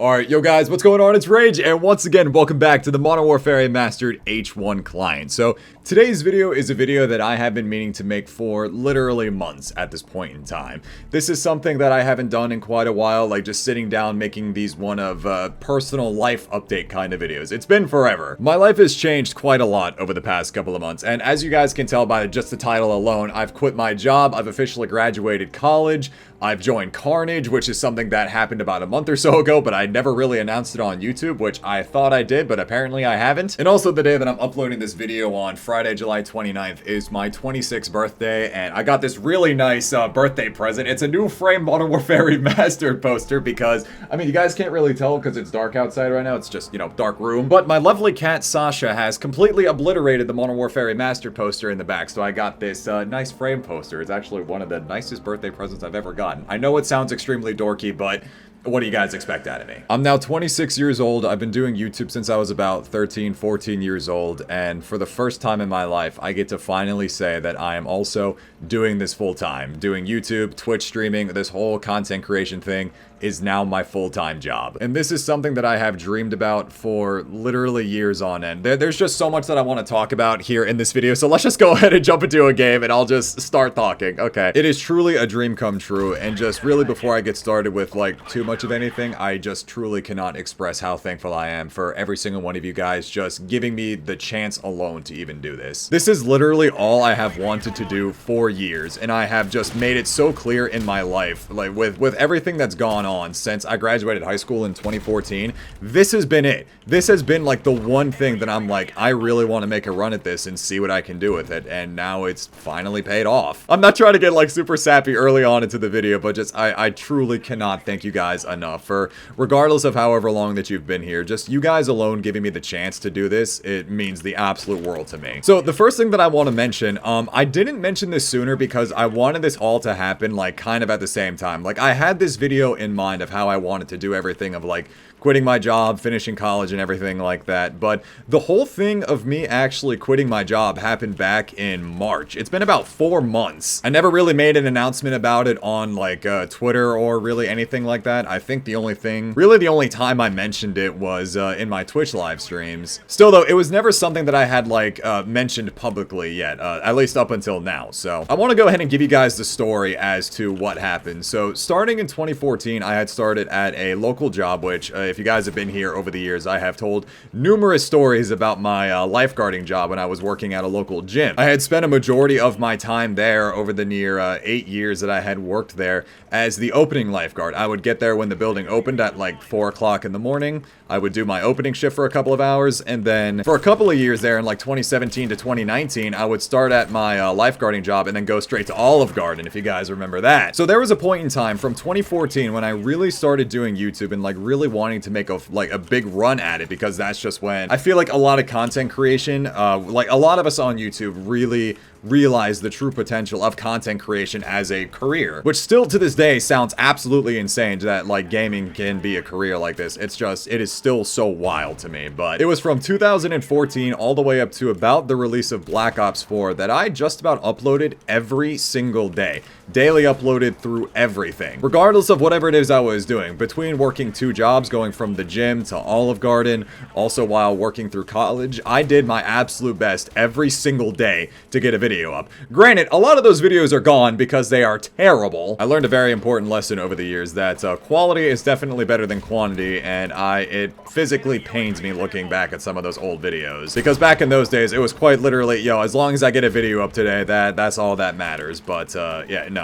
Alright, yo guys, what's going on? It's Rage, and once again, welcome back to the Modern Warfare Mastered H1 client. So, today's video is a video that I have been meaning to make for literally months at this point in time. This is something that I haven't done in quite a while, like just sitting down making these one of personal life update kind of videos. It's been forever. My life has changed quite a lot over the past couple of months, and as you guys can tell by just the title alone, I've quit my job, I've officially graduated college, I've joined Carnage, which is something that happened about a month or so ago, but I never really announced it on YouTube, which I thought I did, but apparently I haven't. And also the day that I'm uploading this video on Friday, July 29th is my 26th birthday, and I got this really nice birthday present. It's a new frame Modern Warfare Remastered poster because, I mean, you guys can't really tell because it's dark outside right now. It's just, you know, dark room. But my lovely cat, Sasha, has completely obliterated the Modern Warfare Remastered poster in the back, so I got this nice frame poster. It's actually one of the nicest birthday presents I've ever gotten. I know it sounds extremely dorky, but what do you guys expect out of me? I'm now 26 years old. I've been doing YouTube since I was about 13, 14 years old, and for the first time in my life, I get to finally say that I am also doing this full time. Doing YouTube, Twitch streaming, this whole content creation thing is now my full-time job. And this is something that I have dreamed about for literally years on end. There's just so much that I want to talk about here in this video, so let's just go ahead and jump into a game and I'll just start talking. Okay. It is truly a dream come true, and just really before I get started with like too much of anything, I just truly cannot express how thankful I am for every single one of you guys just giving me the chance alone to even do this. This is literally all I have wanted to do for years, and I have just made it so clear in my life, like with everything that's gone on since I graduated high school in 2014, this has been it. This has been like the one thing that I'm like, I really want to make a run at this and see what I can do with it, and now it's finally paid off. I'm not trying to get like super sappy early on into the video, but just I truly cannot thank you guys enough for, regardless of however long that you've been here, just you guys alone giving me the chance to do this, it means the absolute world to me. So the first thing that I want to mention, I didn't mention this sooner because I wanted this all to happen like kind of at the same time. Like I had this video in mind of how I wanted to do everything of like quitting my job, finishing college and everything like that, but the whole thing of me actually quitting my job happened back in March. It's been about 4 months. I never really made an announcement about it on like Twitter or really anything like that. I think the only time I mentioned it was in my Twitch live streams. Still though, it was never something that I had like mentioned publicly yet, at least up until now. So I want to go ahead and give you guys the story as to what happened. So starting in 2014, I had started at a local job, which if you guys have been here over the years, I have told numerous stories about my lifeguarding job when I was working at a local gym. I had spent a majority of my time there over the near 8 years that I had worked there as the opening lifeguard. I would get there when the building opened at like 4 o'clock in the morning. I would do my opening shift for a couple of hours, and then for a couple of years there in like 2017 to 2019, I would start at my lifeguarding job and then go straight to Olive Garden, if you guys remember that. So there was a point in time from 2014 when I really started doing YouTube and like really wanting to make a big run at it, because that's just when I feel like a lot of content creation, like a lot of us on YouTube really realize the true potential of content creation as a career, which still to this day sounds absolutely insane that like gaming can be a career like this. It's just, it is still so wild to me. But it was from 2014 all the way up to about the release of Black Ops 4 that I just about uploaded every single day. Daily uploaded through everything, regardless of whatever it is I was doing, between working 2 jobs, going from the gym to Olive Garden, also while working through college. I did my absolute best every single day to get a video up. Granted, a lot of those videos are gone because they are terrible. I learned a very important lesson over the years that quality is definitely better than quantity, and it physically pains me looking back at some of those old videos, because back in those days it was quite literally, yo, as long as I get a video up today, that's all that matters. But yeah, no.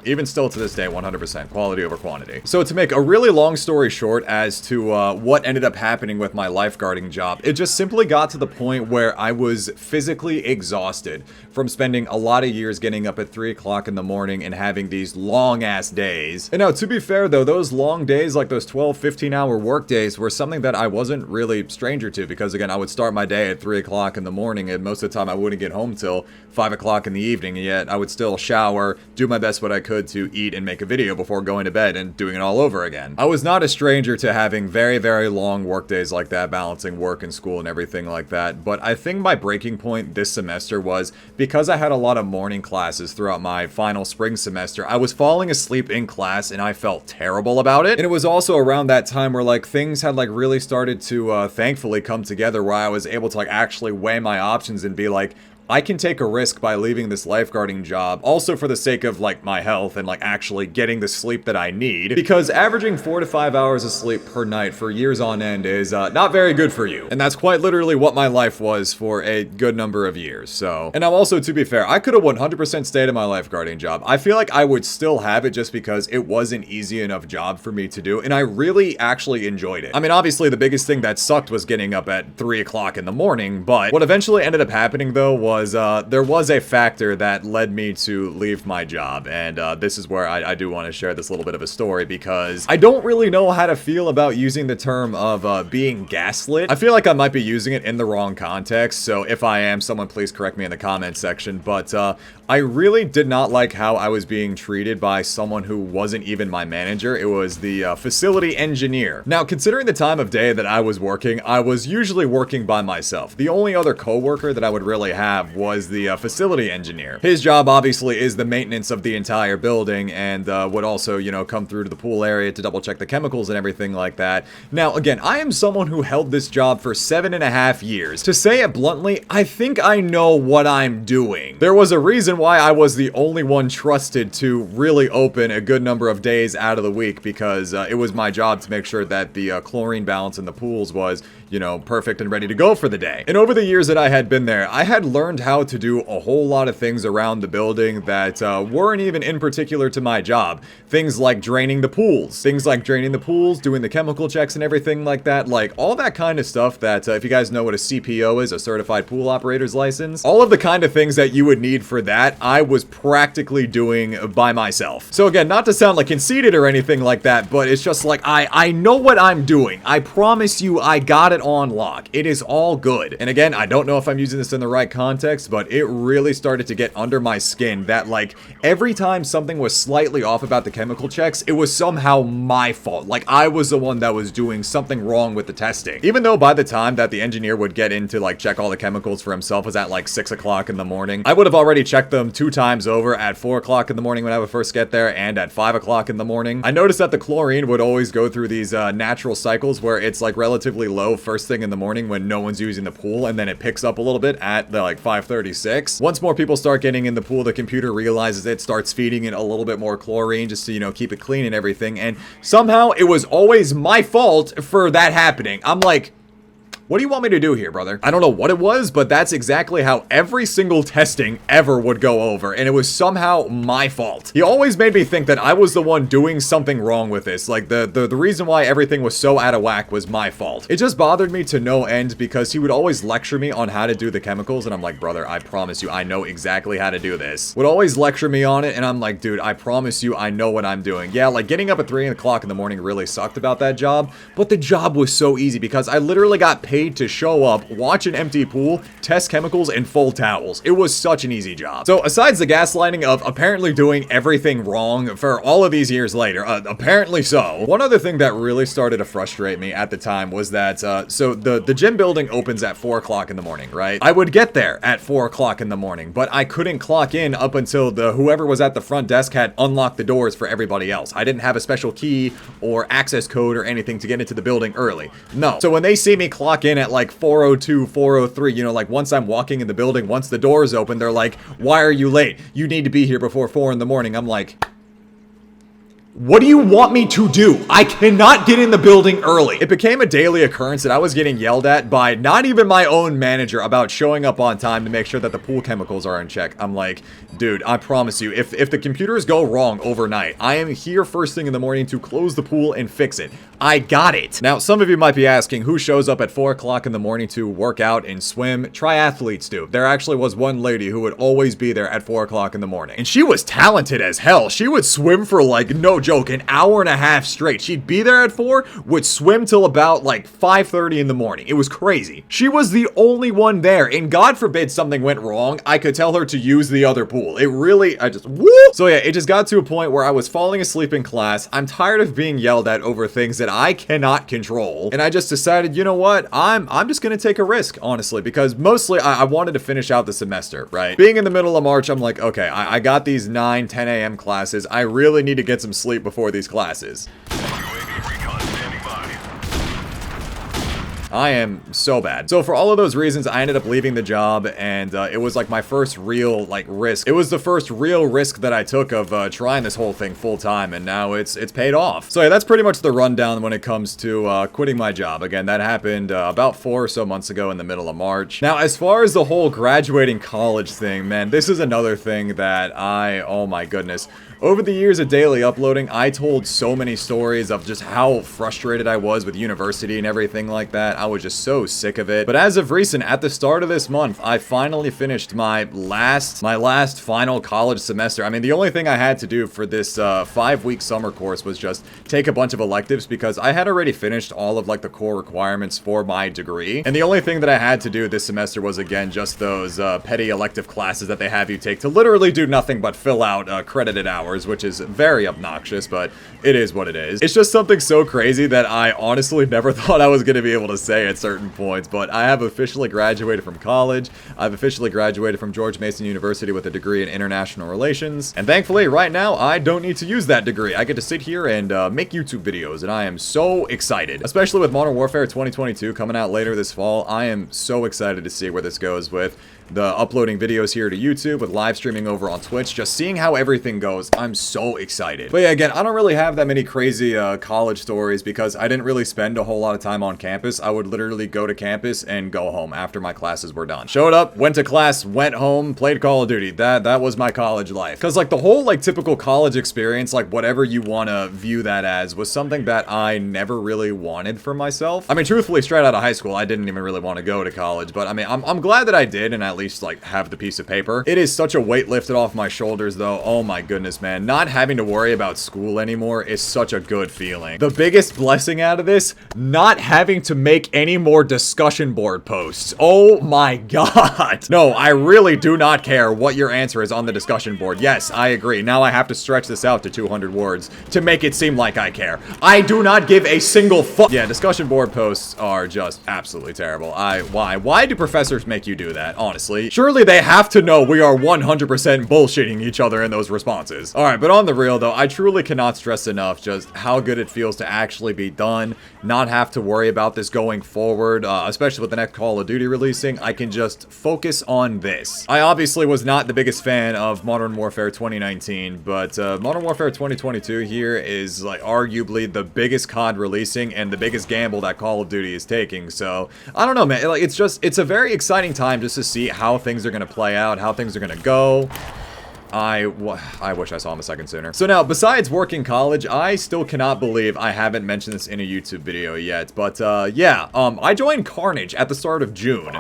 Even still to this day, 100% quality over quantity. So to make a really long story short as to what ended up happening with my lifeguarding job, it just simply got to the point where I was physically exhausted from spending a lot of years getting up at 3 o'clock in the morning and having these long ass days. And now, to be fair though, those long days, like those 12, 15-hour work days, were something that I wasn't really stranger to, because again, I would start my day at 3 o'clock in the morning, and most of the time I wouldn't get home till 5 o'clock in the evening, and yet I would still shower, do my best what I could to eat and make a video before going to bed and doing it all over again. I was not a stranger to having very, very long work days like that, balancing work and school and everything like that, but I think my breaking point this semester was because I had a lot of morning classes throughout my final spring semester, I was falling asleep in class and I felt terrible about it. And it was also around that time where like things had like really started to thankfully come together, where I was able to like actually weigh my options and be like, I can take a risk by leaving this lifeguarding job, also for the sake of like my health and like actually getting the sleep that I need, because averaging 4 to 5 hours of sleep per night for years on end is not very good for you. And that's quite literally what my life was for a good number of years. So, and now also, to be fair, I could have 100% stayed in my lifeguarding job. I feel like I would still have it just because it was an easy enough job for me to do, and I really actually enjoyed it. I mean, obviously the biggest thing that sucked was getting up at 3 o'clock in the morning, but what eventually ended up happening though was there was a factor that led me to leave my job, and this is where I do want to share this little bit of a story, because I don't really know how to feel about using the term of being gaslit. I feel like I might be using it in the wrong context, so if I am, someone please correct me in the comment section, but I really did not like how I was being treated by someone who wasn't even my manager. It was the facility engineer. Now, considering the time of day that I was working, I was usually working by myself. The only other coworker that I would really have was the facility engineer. His job obviously is the maintenance of the entire building, and would also, you know, come through to the pool area to double check the chemicals and everything like that. Now, again, I am someone who held this job for 7.5 years. To say it bluntly, I think I know what I'm doing. There was a reason why I was the only one trusted to really open a good number of days out of the week, because it was my job to make sure that the chlorine balance in the pools was, you know, perfect and ready to go for the day. And over the years that I had been there, I had learned how to do a whole lot of things around the building that weren't even in particular to my job. Things like draining the pools. Doing the chemical checks and everything like that. Like, all that kind of stuff that, if you guys know what a CPO is, a Certified Pool Operator's License, all of the kind of things that you would need for that, I was practically doing by myself. So again, not to sound like conceited or anything like that, but it's just like, I know what I'm doing. I promise you, I got it on lock. It is all good. And again, I don't know if I'm using this in the right context, but it really started to get under my skin that like every time something was slightly off about the chemical checks, it was somehow my fault. Like I was the one that was doing something wrong with the testing. Even though by the time that the engineer would get in to like check all the chemicals for himself was at like 6 o'clock in the morning, I would have already checked them 2 times over at 4 o'clock in the morning when I would first get there, and at 5 o'clock in the morning. I noticed that the chlorine would always go through these natural cycles where it's like relatively low first thing in the morning when no one's using the pool, and then it picks up a little bit at the like 5:36. Once more people start getting in the pool, the computer realizes it, starts feeding it a little bit more chlorine just to, you know, keep it clean and everything, and somehow it was always my fault for that happening. I'm like, what do you want me to do here, brother? I don't know what it was, but that's exactly how every single testing ever would go over, and it was somehow my fault. He always made me think that I was the one doing something wrong with this. Like, the reason why everything was so out of whack was my fault. It just bothered me to no end, because he would always lecture me on how to do the chemicals, and I'm like, brother, I promise you, I know exactly how to do this. Would always lecture me on it, and I'm like, dude, I promise you, I know what I'm doing. Yeah, like, getting up at 3 o'clock in the morning really sucked about that job, but the job was so easy, because I literally got paid to show up, watch an empty pool, test chemicals, and fold towels. It was such an easy job. So aside the gaslighting of apparently doing everything wrong for all of these years later, apparently so, one other thing that really started to frustrate me at the time was that, so the gym building opens at 4 o'clock in the morning, right? I would get there at 4 o'clock in the morning, but I couldn't clock in up until whoever was at the front desk had unlocked the doors for everybody else. I didn't have a special key or access code or anything to get into the building early. No. So when they see me clock in at like 4:02, 4:03, you know, like once I'm walking in the building, once the doors open, they're like, why are you late? You need to be here before 4 in the morning. I'm like, what do you want me to do? I cannot get in the building early. It became a daily occurrence that I was getting yelled at by not even my own manager about showing up on time to make sure that the pool chemicals are in check. I'm like, dude, I promise you, if the computers go wrong overnight, I am here first thing in the morning to close the pool and fix it. I got it. Now, some of you might be asking, who shows up at 4 o'clock in the morning to work out and swim? Triathletes do. There actually was one lady who would always be there at 4 o'clock in the morning. And she was talented as hell. She would swim for like, no joke, an hour and a half straight. She'd be there at 4, would swim till about like 5:30 in the morning. It was crazy. She was the only one there, and God forbid something went wrong, I could tell her to use the other pool. It really, woo! So yeah, it just got to a point where I was falling asleep in class. I'm tired of being yelled at over things that that I cannot control. And I just decided, you know what? I'm just gonna take a risk, honestly, because mostly I wanted to finish out the semester, right? Being in the middle of March, I'm like, okay, I got these 9, 10 a.m. classes. I really need to get some sleep before these classes. I am so bad. So for all of those reasons, I ended up leaving the job, and it was like my first real risk. It was the first real risk that I took of trying this whole thing full time, and now it's paid off. So yeah, that's pretty much the rundown when it comes to quitting my job. Again, that happened about 4 or so months ago in the middle of March. Now, as far as the whole graduating college thing, man, this is another thing that oh my goodness. Over the years of daily uploading, I told so many stories of just how frustrated I was with university and everything like that. I was just so sick of it. But as of recent, at the start of this month, I finally finished my last final college semester. I mean, the only thing I had to do for this 5-week summer course was just take a bunch of electives because I had already finished all of like the core requirements for my degree. And the only thing that I had to do this semester was, again, just those petty elective classes that they have you take to literally do nothing but fill out credited hours, which is very obnoxious, but it is what it is. It's just something so crazy that I honestly never thought I was going to be able to say at certain points, but I have officially graduated from college. I've officially graduated from George Mason University with a degree in international relations, and thankfully right now I don't need to use that degree. I get to sit here and make YouTube videos, and I am so excited, especially with Modern Warfare 2022 coming out later this fall. I am so excited to see where this goes with the uploading videos here to YouTube, with live streaming over on Twitch, just seeing how everything goes. I'm so excited. But yeah, again, I don't really have that many crazy college stories because I didn't really spend a whole lot of time on campus. I would literally go to campus and go home after my classes were done. Showed up, went to class, went home, played Call of Duty. That was my college life. Because like the whole like typical college experience, like whatever you want to view that as, was something that I never really wanted for myself. I mean, truthfully, straight out of high school, I didn't even really want to go to college, but I mean, I'm glad that I did, and at least like have the piece of paper. It is such a weight lifted off my shoulders though. Oh my goodness, man. Not having to worry about school anymore is such a good feeling. The biggest blessing out of this, not having to make any more discussion board posts. Oh my god. No, I really do not care what your answer is on the discussion board. Yes, I agree. Now I have to stretch this out to 200 words to make it seem like I care. I do not give a single fuck. Yeah, discussion board posts are just absolutely terrible. Why do professors make you do that, honestly? Surely they have to know we are 100% bullshitting each other in those responses. Alright, but on the real though, I truly cannot stress enough just how good it feels to actually be done, not have to worry about this going forward, especially with the next Call of Duty releasing. I can just focus on this. I obviously was not the biggest fan of Modern Warfare 2019, but Modern Warfare 2022 here is like arguably the biggest COD releasing and the biggest gamble that Call of Duty is taking, so I don't know, man. Like, it's a very exciting time just to see how things are gonna play out, how things are gonna go. I wish I saw him a second sooner. So now, besides working college, I still cannot believe I haven't mentioned this in a YouTube video yet, but yeah, I joined Carnage at the start of June.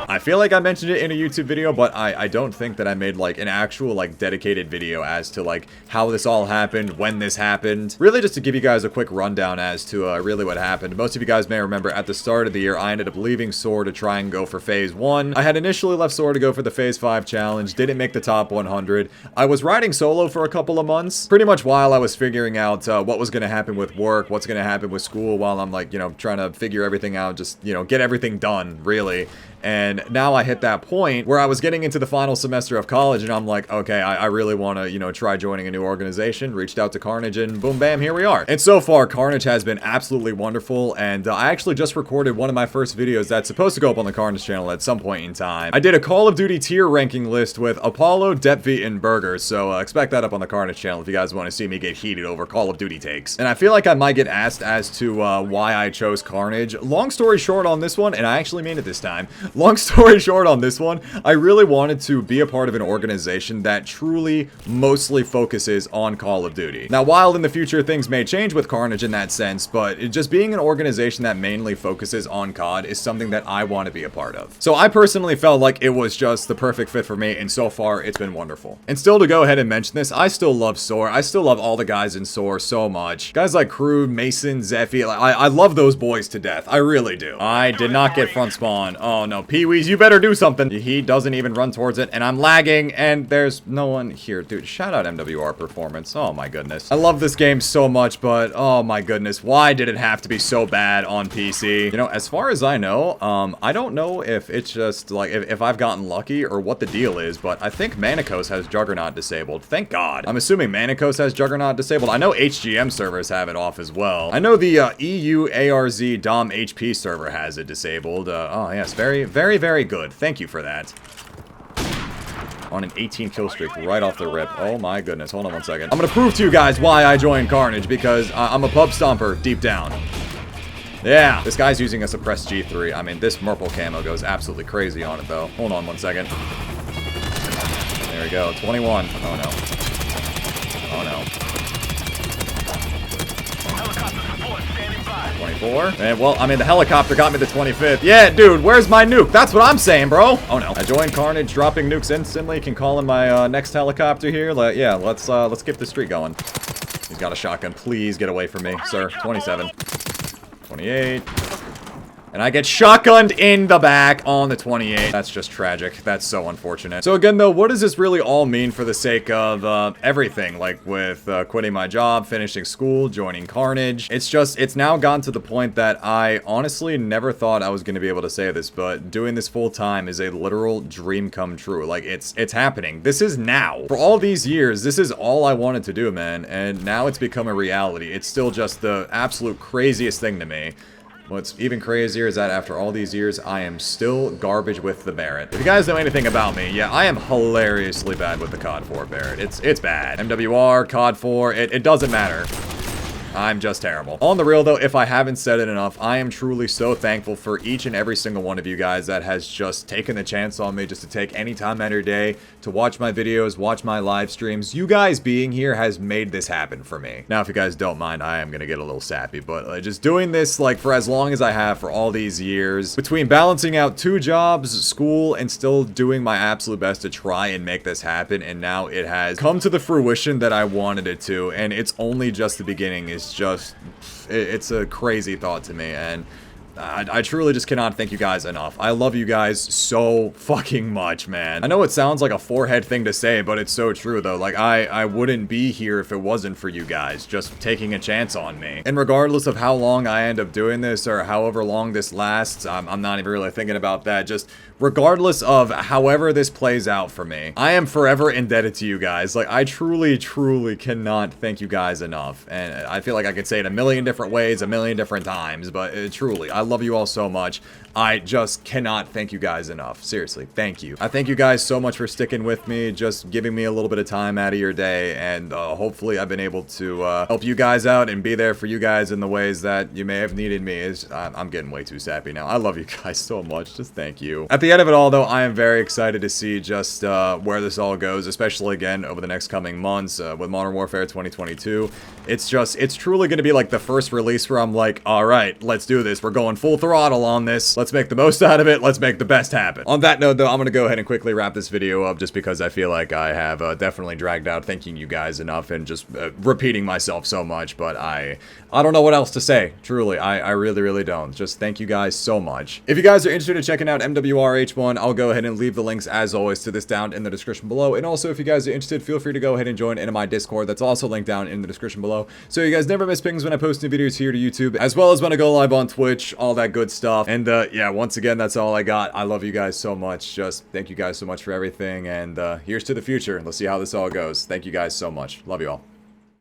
I feel like I mentioned it in a YouTube video, but I don't think that I made like an actual like dedicated video as to like how this all happened, when this happened. Really just to give you guys a quick rundown as to really what happened. Most of you guys may remember at the start of the year, I ended up leaving SOAR to try and go for Phase 1. I had initially left SOAR to go for the Phase 5 challenge, didn't make the top 100. I was riding solo for a couple of months, pretty much while I was figuring out what was going to happen with work, what's going to happen with school, while I'm like, you know, trying to figure everything out, just, you know, get everything done, really. And now I hit that point where I was getting into the final semester of college, and I'm like, okay, I really want to, you know, try joining a new organization. Reached out to Carnage, and boom, bam, here we are. And so far, Carnage has been absolutely wonderful, and I actually just recorded one of my first videos that's supposed to go up on the Carnage channel at some point in time. I did a Call of Duty tier ranking list with Apollo, Depvi, and Burger, so expect that up on the Carnage channel if you guys want to see me get heated over Call of Duty takes. And I feel like I might get asked as to why I chose Carnage. Long story short on this one, and I actually mean it this time, long story short on this one, I really wanted to be a part of an organization that truly mostly focuses on Call of Duty. Now, while in the future things may change with Carnage in that sense, but just being an organization that mainly focuses on COD is something that I want to be a part of. So I personally felt like it was just the perfect fit for me, and so far it's been wonderful. And still, to go ahead and mention this, I still love SOAR. I still love all the guys in SOAR so much. Guys like Crude, Mason, Zephy, I love those boys to death. I really do. I did not get front spawn. Oh no, Pee-wees, you better do something. He doesn't even run towards it, and I'm lagging, and there's no one here. Dude, shout out MWR performance. Oh my goodness. I love this game so much, but oh my goodness, why did it have to be so bad on PC? You know, as far as I know, I don't know if it's just, like, if I've gotten lucky or what the deal is, but I think Manicos has Juggernaut disabled. Thank God. I'm assuming Manicos has Juggernaut disabled. I know HGM servers have it off as well. I know the EU ARZ Dom HP server has it disabled. Oh yes, very, very, very good. Thank you for that. On an 18 kill streak right off the rip. Oh my goodness. Hold on one second. I'm gonna prove to you guys why I joined Carnage, because I'm a pub stomper deep down. Yeah, this guy's using a suppressed G3. I mean, this Merple camo goes absolutely crazy on it, though. Hold on one second. There we go. 21. Oh no. Oh no. 24. And, well, I mean, the helicopter got me the 25th. Yeah, dude, where's my nuke? That's what I'm saying, bro. Oh, no. I joined Carnage, dropping nukes instantly. Can call in my next helicopter here. Yeah, let's get the streak going. He's got a shotgun. Please get away from me, sir. 27. 28. And I get shotgunned in the back on the 28. That's just tragic. That's so unfortunate. So again, though, what does this really all mean for the sake of everything? Like with quitting my job, finishing school, joining Carnage. It's now gotten to the point that I honestly never thought I was going to be able to say this, but doing this full time is a literal dream come true. Like, it's happening. This is now. For all these years, this is all I wanted to do, man. And now it's become a reality. It's still just the absolute craziest thing to me. What's even crazier is that after all these years, I am still garbage with the Barrett. If you guys know anything about me, yeah, I am hilariously bad with the COD 4 Barrett. It's bad. MWR, COD 4, it doesn't matter. I'm just terrible. On the real though, if I haven't said it enough, I am truly so thankful for each and every single one of you guys that has just taken the chance on me just to take any time out of your day to watch my videos, watch my live streams. You guys being here has made this happen for me. Now, if you guys don't mind, I am gonna get a little sappy, but just doing this like for as long as I have for all these years, between balancing out 2 jobs, school, and still doing my absolute best to try and make this happen, and now it has come to the fruition that I wanted it to, and it's only just the beginning. It's a crazy thought to me, and I truly just cannot thank you guys enough. I love you guys so fucking much, man. I know it sounds like a forehead thing to say, but it's so true, though. Like, I wouldn't be here if it wasn't for you guys just taking a chance on me. And regardless of how long I end up doing this, or however long this lasts, I'm not even really thinking about that. Just regardless of however this plays out for me, I am forever indebted to you guys. Like, I truly, truly cannot thank you guys enough. And I feel like I could say it a million different ways, a million different times, but truly, I love you all so much. I just cannot thank you guys enough. Seriously, thank you. I thank you guys so much for sticking with me, just giving me a little bit of time out of your day, and hopefully I've been able to help you guys out and be there for you guys in the ways that you may have needed me. I'm getting way too sappy now. I love you guys so much. Just thank you. At the end of it all, though, I am very excited to see just where this all goes, especially again over the next coming months with Modern Warfare 2022. It's truly going to be like the first release where I'm like, all right, let's do this. We're going full throttle on this. Let's make the most out of it. Let's make the best happen. On that note, though, I'm going to go ahead and quickly wrap this video up just because I feel like I have definitely dragged out thanking you guys enough and just repeating myself so much, but I don't know what else to say. Truly, I really, really don't. Just thank you guys so much. If you guys are interested in checking out MWR H1, I'll go ahead and leave the links, as always, to this down in the description below. And also, if you guys are interested, feel free to go ahead and join into my Discord. That's also linked down in the description below, so you guys never miss pings when I post new videos here to YouTube, as well as when I go live on Twitch, all that good stuff. And yeah, once again, that's all I got. I love you guys so much. Just thank you guys so much for everything, and here's to the future. Let's see how this all goes. Thank you guys so much. Love you all.